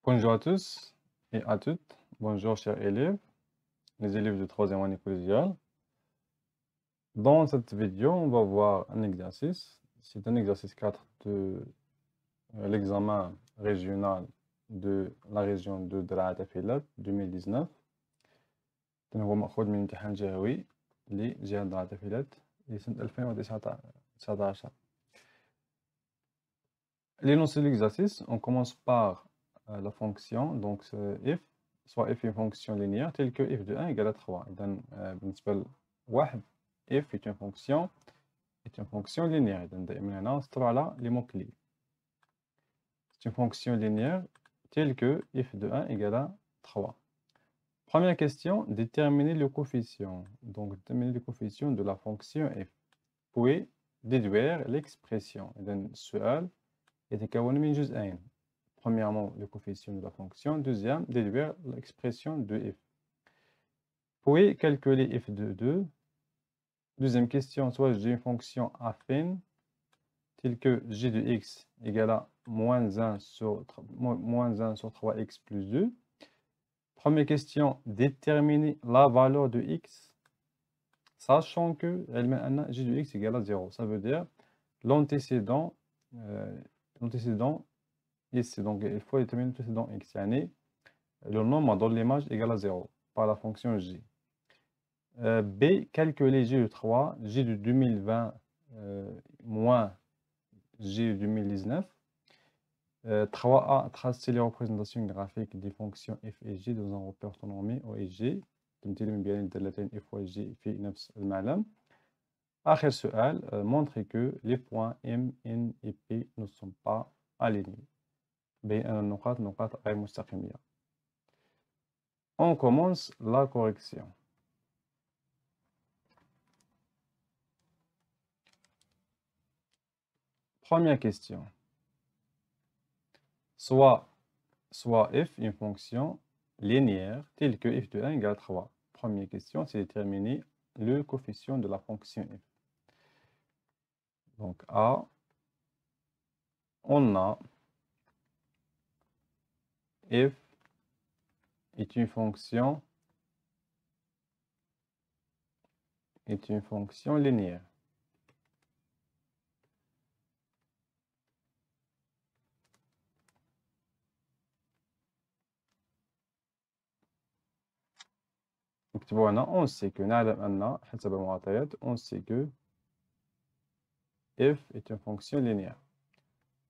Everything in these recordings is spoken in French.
Bonjour à tous et à toutes. Bonjour chers élèves, les élèves de troisième année collégiale. Dans cette vidéo, on va voir un exercice. C'est un exercice 4 de l'examen régional de la région de Draat Filat 2019. هو مأخوذ من امتحان جهوي لجهة درعا فيلات لسنة 2019. L'énoncé de l'exercice, on commence par la fonction, donc if, soit f est une fonction linéaire telle que f de 1 égale à 3. إذن بالنسبة لواحد f est une fonction linéaire. إذن دائما هنا نسطروا على les mots clés. C'est une fonction linéaire telle que f de 1 égale à 3. Première question, déterminer le coefficient. Donc déterminer le coefficient de la fonction f. Puis déduire l'expression. إذن السؤال يتكون من جزئين. Premièrement, le coefficient de la fonction. Deuxième, déduire l'expression de f. Puis calculer f de 2. Deuxième question, soit j'ai une fonction affine telle que g de x égale à moins 1 sur 3x plus 2. Première question, déterminer la valeur de x, sachant que g de x égale à 0. Ça veut dire l'antécédent ici. Donc il faut déterminer l'antécédent x. Le nombre dans l'image égale à 0 par la fonction j. B, calculer g de 3, g de 2020 moins g de 2019. 3a, tracer les représentations graphiques des fonctions f et g dans un repère orthonormé O et G. تمثيل بين الدالتين f و g في نفس المعلم. آخر سؤال, montrer que les points M, N et P ne sont pas alignés. بين أن النقاط نقاط غير مستقيمية. On commence la correction. Première question. Soit f une fonction linéaire telle que f de 1 égale 3. Première question, c'est déterminer le coefficient de la fonction f. Donc A, on a f est une fonction linéaire. نكتبوا هنا on sait que نعلم أن حسب المعطيات on sait que f est une fonction linéaire.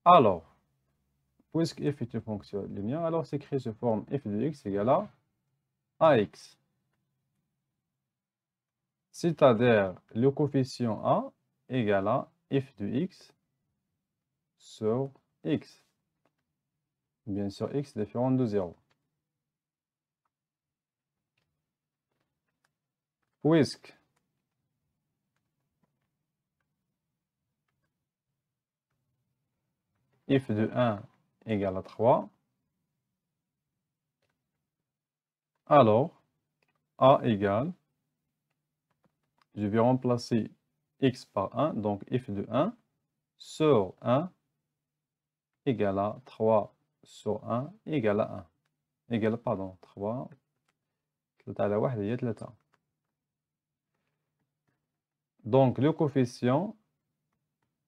Alors, puisque f est une fonction linéaire, alors c'est écrit sous forme f de x égale à ax. C'est-à-dire le coefficient a égale à f de x sur x. Bien sûr, x est différent de 0. Puisque f de 1 égale à 3, alors a égale, je vais remplacer x par 1, donc f de 1 sur 1 égale à 3 sur 1 égale à 1. Égale, pardon, 3 على 1 هي 3. Donc le coefficient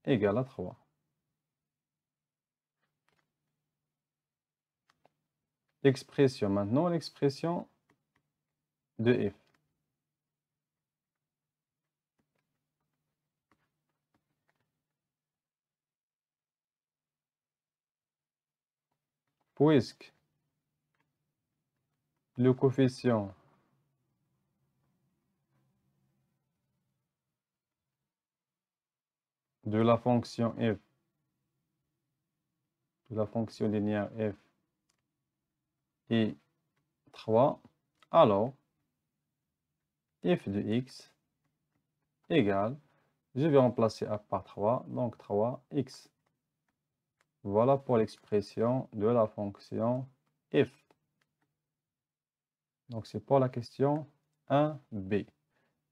égale à 3. L'expression maintenant, l'expression de f. Puisque le coefficient de la fonction f, de la fonction linéaire f est 3, alors f de x égale, je vais remplacer a par 3, donc 3x. Voilà pour l'expression de la fonction f. Donc c'est pour la question 1b.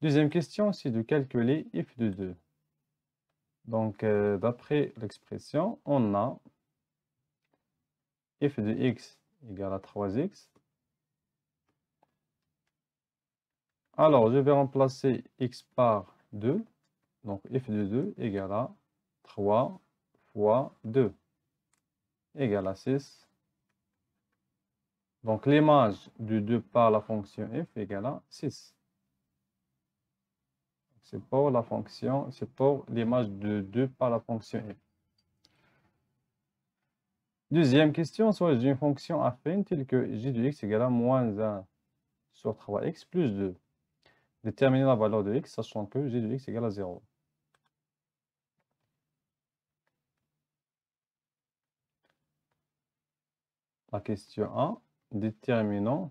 Deuxième question, c'est de calculer f de 2. Donc d'après l'expression, on a f de x égale à 3x. Alors, je vais remplacer x par 2. Donc, f de 2 égale à 3 fois 2 égale à 6. Donc, l'image de 2 par la fonction f égale à 6. C'est pour la fonction, c'est pour l'image de 2 par la fonction f. Deuxième question, soit j'ai une fonction affine telle que j de x égale à moins 1 sur 3x plus 2. Déterminer la valeur de x, sachant que j de x égale à 0. La question 1, déterminons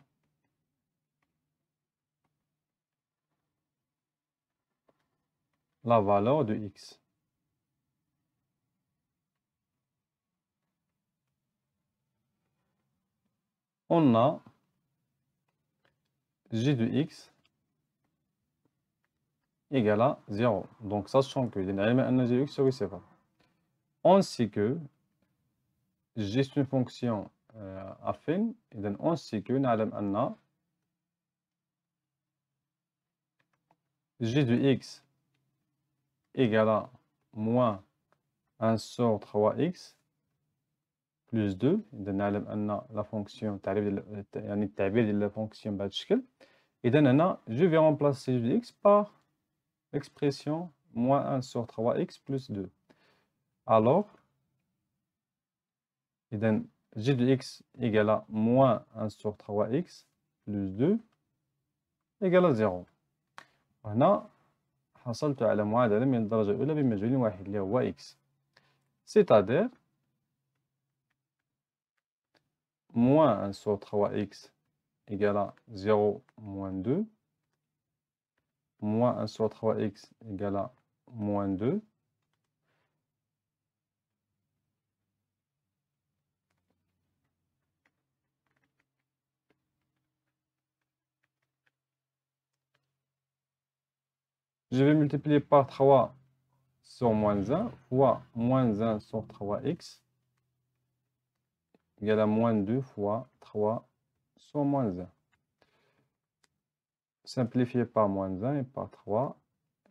la valeur de x. On a j de x égale à 0. Donc, sachant que j de x يساوي 0. On sait que j c'est une fonction affine. إذن on sait que نعلم أن j de x égale à moins 1 sur 3x plus 2. إذن نعلم أن la fonction يعني التعبير ديال la fonction بهذا الشكل. إذن هنا je vais remplacer j de x par l'expression moins 1 sur 3x plus 2. Alors, إذن j de x égale à moins 1 sur 3x plus 2 égale à 0. هنا حصلت على معادلة من الدرجة الأولى بمجهول واحد اللي هو x. C'est-à-dire moins 1 sur 3x égale à 0 moins 2. Moins 1 sur 3x égale à moins 2. Je vais multiplier par 3 sur moins 1 fois moins 1 sur 3x égale à moins 2 fois 3 sur moins 1. Simplifié par moins 1 et par 3,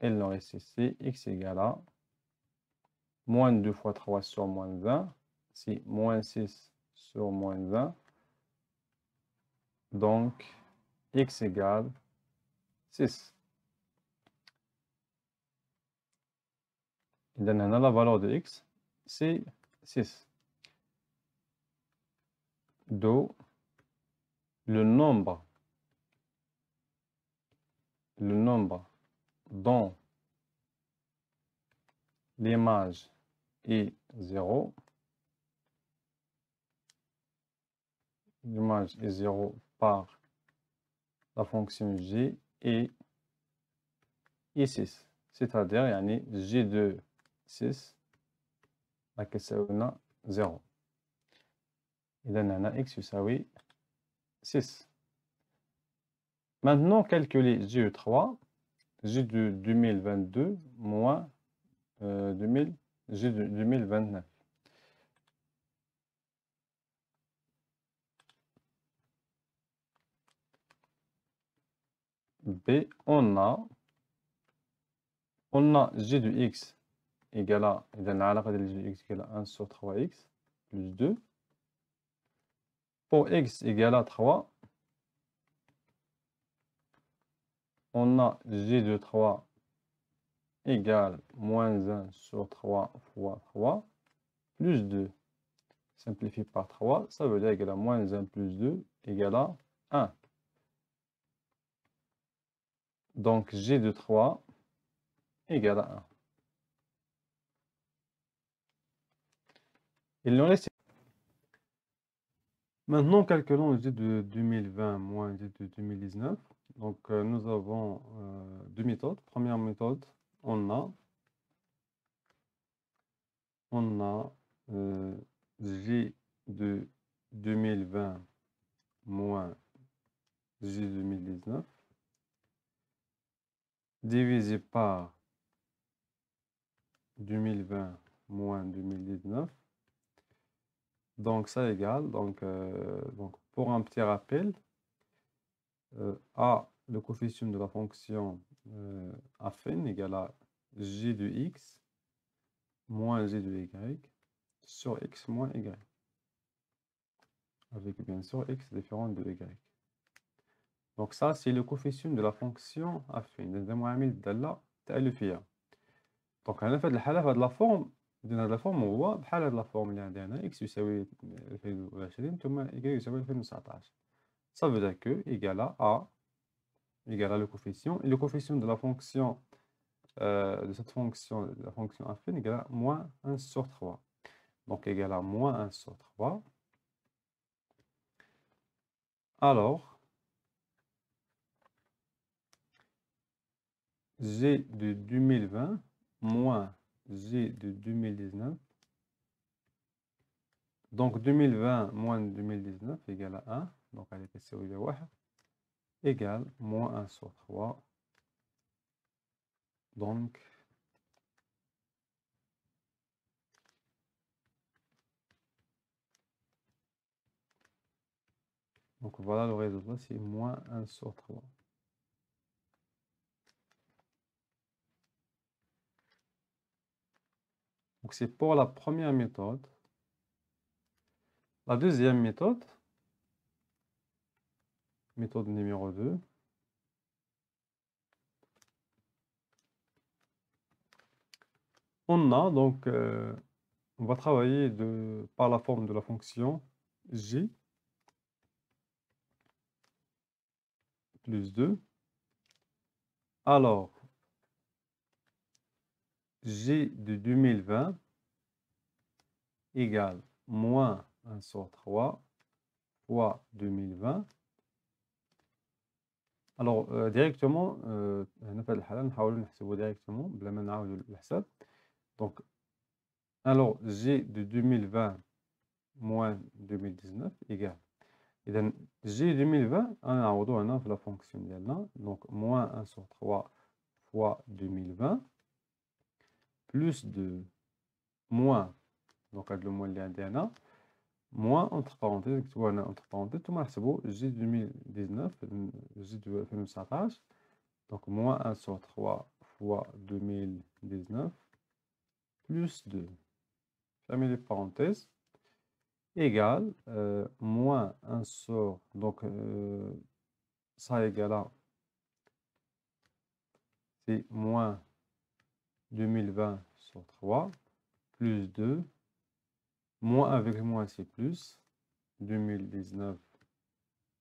il nous reste ici x égale à moins 2 fois 3 sur moins 1, c'est moins 6 sur moins 1. Donc, x égale 6. Et donc, la valeur de x, c'est 6. Donc, le nombre dont l'image est 0, l'image est 0 par la fonction g et 6. C'est-à-dire, يعني g de 6 كتساوي 0. إذا هنا x يساوي 6. Maintenant, calculer g de 3, g de 2022 moins g de 2029. B, on a g de x égale à, إذا العلاقة ديال g de x égale à 1 sur 3x plus 2. Pour x égale à 3, on a g de 3 égale moins 1 sur 3 fois 3 plus 2. Simplifié par 3, ça veut dire égal à moins 1 plus 2 égale à 1. Donc g de 3 égale à 1. Il nous reste. Maintenant, calculons g de 2020 moins g de 2019. Donc, nous avons deux méthodes. Première méthode, on a g de 2020 moins g de 2019 divisé par 2020 moins 2019 Donc, ça égale, donc pour un petit rappel, A, le coefficient de la fonction affine égale à j de x moins j de y sur x moins y. Avec bien sûr x différent de y. Donc ça, c'est le coefficient de la fonction affine. المعامل دالة تألفية. Donc أنا في هذه الحالة في هذه لافورم ديال هذه لافورم هو بحال هذه لافورم اللي عندنا x يساوي 2020 ثم y يساوي 2019. Ça veut dire que égale à A égale à le coefficient. Et le coefficient de la fonction de cette fonction, de la fonction affine égale à moins 1 sur 3. Donc égale à moins 1 sur 3. Alors, G de 2020 moins G de 2019. Donc 2020 moins 2019 égale à 1. Donc elle est sur le 1 égale moins 1 sur 3. Donc voilà le résultat, c'est moins 1 sur 3. Donc c'est pour la première méthode. La deuxième méthode, méthode numéro 2, on a donc, on va travailler par la forme de la fonction j plus 2. Alors, j de 2020 égale moins 1 sur 3 fois 2020. Alors, directement, هنا في هذه الحالة نحاولوا نحسبوا directement بلا ما نعاودوا الحساب. Donc, alors, j de 2020 moins 2019 égale. إذا j 2020 نعوضوا هنا في la fonction ديالنا. Donc, moins 1 sur 3 fois 2020 plus 2 moins, donc هذا le moins اللي عندي هنا moins entre parenthèses نكتبوها هنا entre parenthèses ثم نحسبوا j 2019 j de 2019. Donc moins 1 sur 3 fois 2019 plus 2. Fermez les parenthèses. Égale moins 1 sur... Donc ça égale à... C'est moins 2020 sur 3 plus 2. Moins avec moins c'est plus. 2019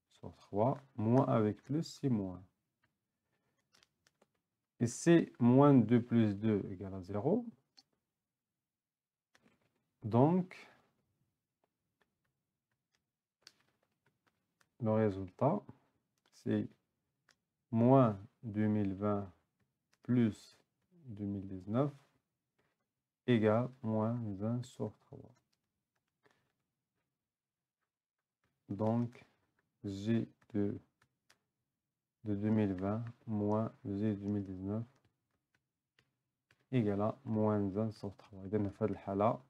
sur 3. Moins avec plus c'est moins. Et c'est moins 2 plus 2 égale à 0. Donc, le résultat, c'est moins 2020 plus 2019 égale moins 1 sur 3. Donc, J de 2020 moins J 2019 égale à moins 1 sur 3. إذا في هذه الحالة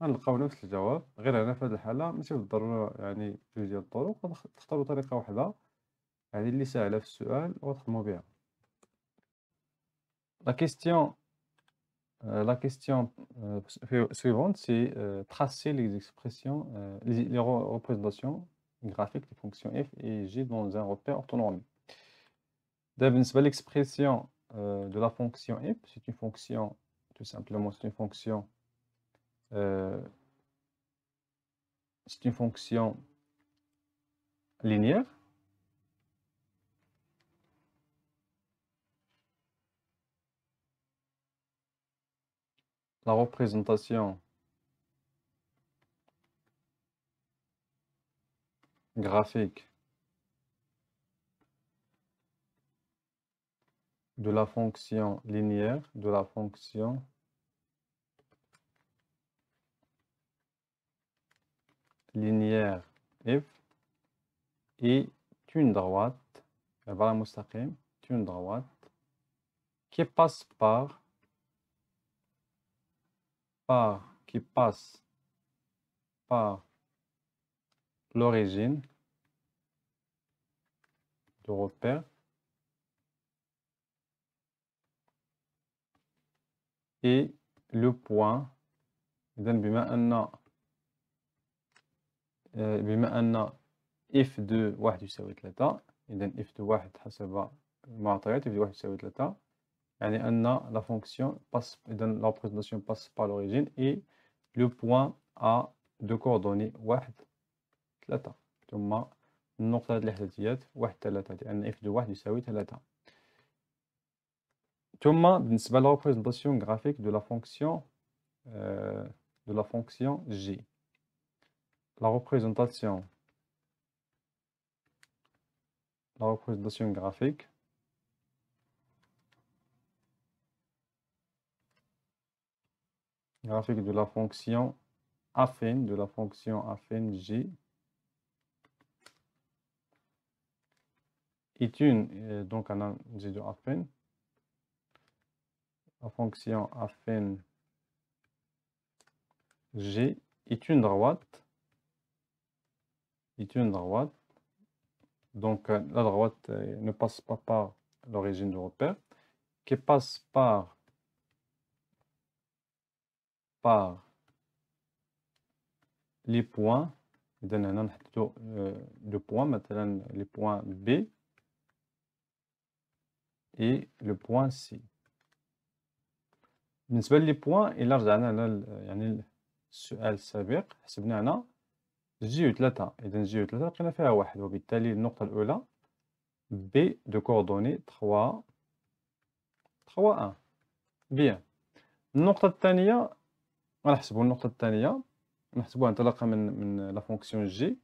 غنلقاو نفس الجواب، غير هنا في هذه الحالة ماشي بالضرورة يعني جوج ديال الطرق، تختاروا طريقة واحدة يعني اللي ساهلة في السؤال وتخدموا بها. La question suivante, c'est tracer les expressions, les représentations graphiques des fonctions f et g dans un repère orthonormé. L'expression de la fonction f, c'est une fonction, tout simplement, c'est une fonction linéaire. La représentation graphique de la fonction linéaire, de la fonction linéaire f est une droite, une droite qui passe par l'origine du repère et le point. إذا بما أن if de واحد يساوي 3، إذا if de واحد حسب المعطيات if de واحد يساوي 3، يعني أن la fonction passe، إذا la représentation passe par l'origine et le point a de coordonnées 1 3. ثم النقطة هاد الإحداثيات 1 3 لأن if de واحد يساوي 3. ثم بالنسبة la représentation graphique de la fonction J. La représentation graphique de la fonction affine, J est une, donc on a J de affine, la fonction affine J est une droite, donc la droite ne passe pas par l'origine du repère, qui passe par les points. إذا هنا نحددو le point، مثلا les points B et le point C. بالنسبة لي بوان، إلا رجعنا على يعني السؤال السابق حسبنا هنا جي 3، إذا جي 3 لقينا فيها 1، وبالتالي النقطة الأولى B de coordonnées 3 1. بيان. النقطة الثانية غنحسبو النقطة الثانية نحسبوها انطلاقا من لا فونكسيون جي،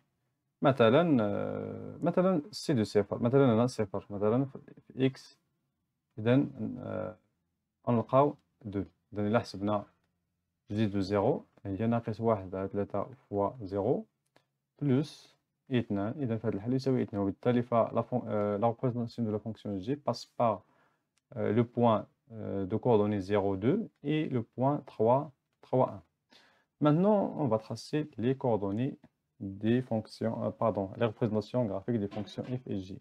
مثلا سي دو صفر، مثلا هنا صفر، مثلا في إكس، إذا غنلقاو 2. إذا إلا حسبنا جي دو زيرو هي ناقص 1 على 3 فوا 0 بلس 2، إذا في هذا الحل يساوي 2، وبالتالي لا représentation de la fonction G passe par le point de coordonnées 0 2 et le point 3 1. Maintenant, on va tracer les coordonnées des fonctions, les représentations graphiques des fonctions f et g.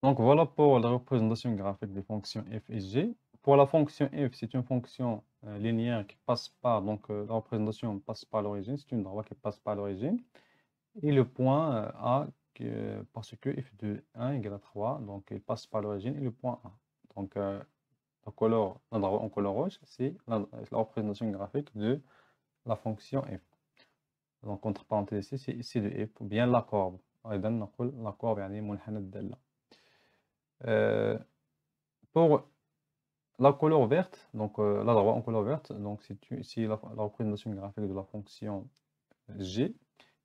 Donc voilà pour la représentation graphique des fonctions f et g. Pour la fonction f, c'est une fonction linéaire qui passe par, donc la représentation passe par l'origine, c'est une droite qui passe par l'origine. Et le point A, parce que f de 1 égale à 3, donc il passe par l'origine et le point A. Donc l'endroit en couleur rouge, c'est la représentation graphique de la fonction f. Donc entre parenthèses ici, c'est ici de f, ou bien la courbe. أيضا نقول la courbe يعني منحنى الدالة. Pour la couleur verte, donc la droite en couleur verte, donc c'est ici la représentation graphique de la fonction g.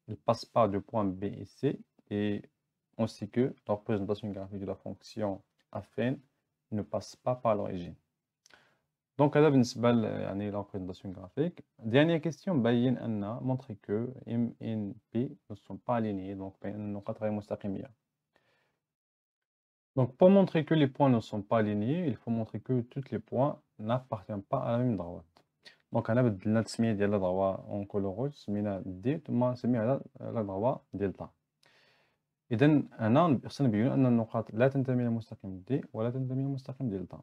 Il passe par du point B et C, et ainsi que la représentation graphique de la fonction affine ne passe pas par l'origine. Donc هذا بالنسبة يعني la représentation graphique. Dernière question، بين أن montrer que M, N, P ne sont pas alignés، donc بين أن النقاط غير مستقيمية. Donc pour montrer que les points ne sont pas alignés، il faut montrer que tous les points n'appartiennent pas à la même droite. Donc هنا بدلنا التسمية ديال la droite en couleur rouge، سمينا D ثم سمينا la droite دلتا. إذا هنا خصنا نبينو أن النقاط لا تنتمي إلى مستقيم D ولا تنتمي إلى مستقيم دلتا.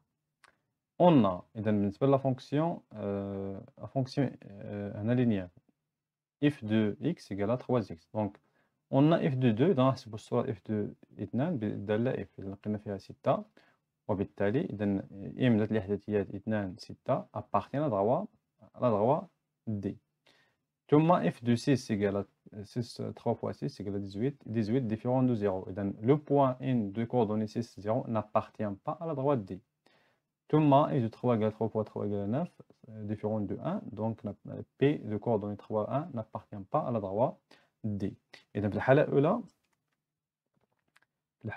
On a, إذا بالنسبة la fonction هنا linéaire f de x égale à 3x. Donc on a f de 2، إذا نحسبو الصورة f de 2 بالدالة f اللي لقينا فيها 6، وبالتالي إذا m ذات الإحداثيات 2 6 appartient à la droite D. ثم f de 6 égale à 6 3 fois 6 égale à 18 différent de 0. إذا le point n de coordonnées 6 0 n'appartient pas à la droite D. ثم f de 3 égale 3 fois 3 égale à 9 différent de 1، donc p de coordonnées 3 1 n'appartient pas à la droite D. إذا في الحالة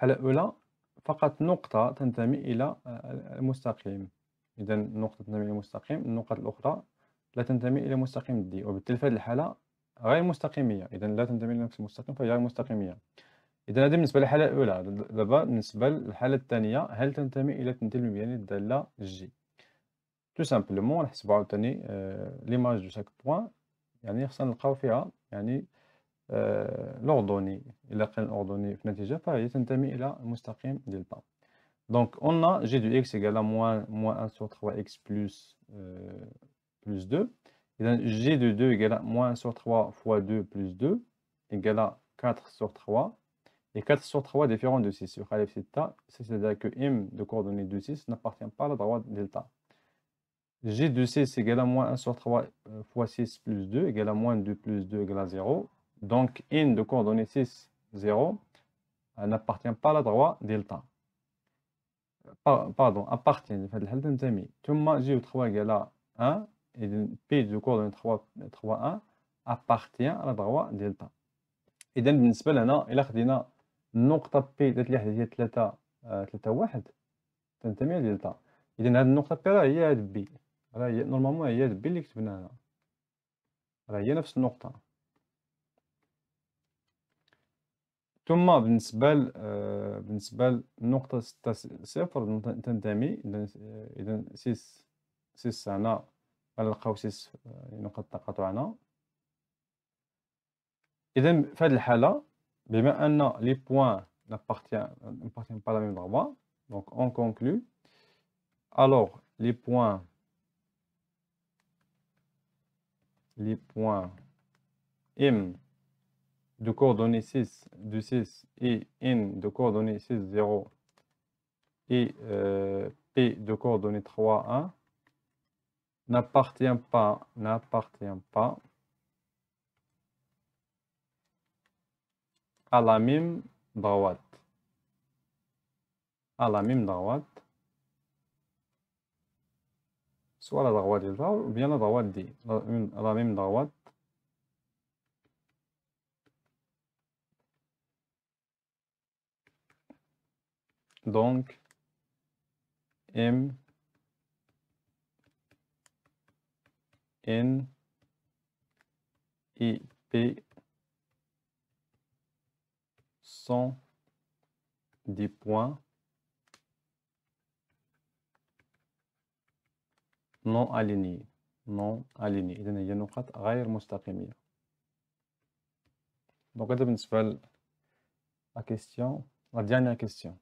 الأولى فقط نقطة تنتمي إلى المستقيم، إذا نقطة تنتمي إلى المستقيم، النقط الأخرى لا تنتمي إلى مستقيم D، وبالتالي في هذه الحالة غير مستقيمية، إذا لا تنتمي إلى نفس المستقيم فهي غير مستقيمية. إذا هذه بالنسبة للحالة الأولى. دابا بالنسبة للحالة الثانية، هل تنتمي إلى التمثيل المبياني الدالة G؟ Tout simplement نحسبو عاوتاني l'image de chaque point. يعني خصنا نلقاو فيها يعني الأردني، إلا كان الأردني في النتيجة فهي تنتمي إلى المستقيم دلتا. Donc on a g de x égale à moins 1 sur 3x plus 2. Et donc g de 2 égale à moins 1 sur 3 fois 2 plus 2 égale à 4 sur 3. Et 4 sur 3 différent de 6 sur Khalif theta, c'est-à-dire que m de coordonnées de 6 n'appartient pas à la droite delta. G de 6 égale à moins 1 sur 3 fois 6 plus 2 égale à moins 2 plus 2 égale à 0. Donc n de coordonnées 6, 0 n'appartient pas à la droite delta. Pardon, appartient. ثم G de 3 égale à 1 et P de coordonnées 3, 1 appartient à la droite delta. إذا بالنسبة لنا إلا خدينا النقطة P دات لي هي 3 3 1 تنتمي لدلتا. إذا هذه النقطة P راه هي هاد بي، راه هي نورمالمون هي هاد بي اللي كتبنا هنا، راه هي نفس النقطة. ثم بالنسبة للنقطة 6 0 تنتمي إذا 6 هنا غنلقاو 6 نقطة تقاطع هنا. إذا في هذه الحالة بما أن لي بوان n'appartiennent pas à la même droite, donc on conclut. Alors les points M de coordonnées 6 de 6 et N de coordonnées 6 0 et P de coordonnées 3 1 n'appartient pas à la même droite. Soit la droite delta ou bien la droite D, la même droite. Donc M, N et P sont des points non alignés. إذن هي نقاط غير مستقيمية. Donc هذا بالنسبة la question, la dernière question.